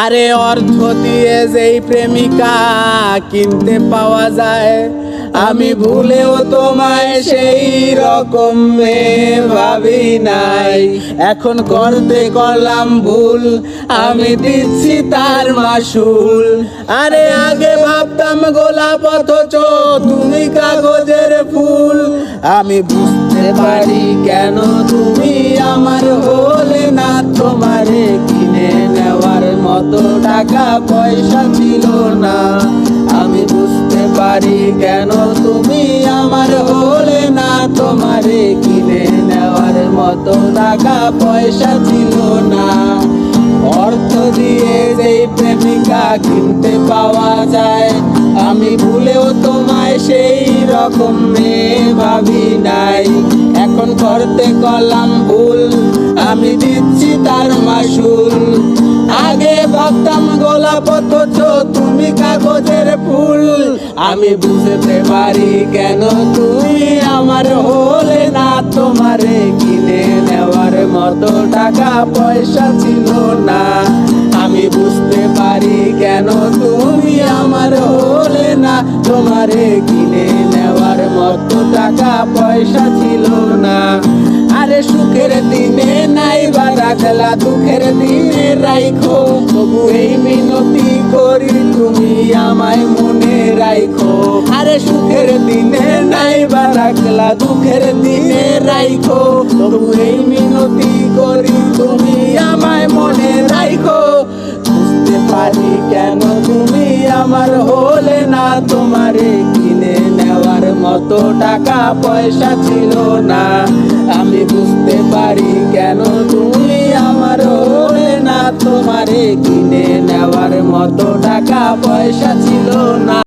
আরে অর্থ দিয়ে যেই প্রেমিকা কিনতে পাওয়া যায়, আমি ভুলেও তোমায় সেই রকম মেয়ে ভাবি নাই। এখন করতে করলাম ভুল, আমি দিচ্ছি তার মাসুল। আরে আগে ভাবতাম গোলাপ অথচ তুমি কাগজের ফুল। আমি বুঝতে পারি কেন তুমি আমার হলে না, তোমারে কিনে নেওয়ার মতো টাকা পয়সা ছিল না। আমি বুঝতে পারি কেন তুমি আমার হলে না, তোমারে কিনে নেওয়ার মতো টাকা পয়সা ছিল না। অর্থ দিয়ে যেই প্রেমিকা কিনতে পাওয়া যায়, আমি ভুলেও তোমায় সেই রকম মেয়ে ভাবি নাই। এখন করতে করলাম ভুল, আমি দিচ্ছি তার মাসুল। আগে ভাবতাম গোলাপ অথচ তুমি কাগজের ফুল। আমি বুঝতে পারি কেন তুমি আমার হলে না, তোমারে কিনে নেওয়ার মতো টাকা পয়সা ছিল না। আমি বুঝতে পারি কেন তুমি আমার হলে না, তোমারে কিনে নেওয়ার মতো টাকা পয়সা ছিল না। আরে সুখের দিনে নাই বা রাখলা, দুঃখের দিনে রাইখো। তবু এই মিনতি করি তুমি আমায় মনে রাইখো। আরে সুখের দিনে নাই বা রাখলা, দুঃখের দিনে রাইখো। তবু এই মিনতি করি তুমি আমায় মনে রাইখো। বুঝতে পারি কেন তুমি আমার হলে না, তোমারে কিনে নেওয়ার মতো টাকা পয়সা ছিল না। আমি বুঝতে পারি কেন তুমি আমার হলে না, তোমারে কিনে নেওয়ার মতো টাকা পয়সা ছিল না।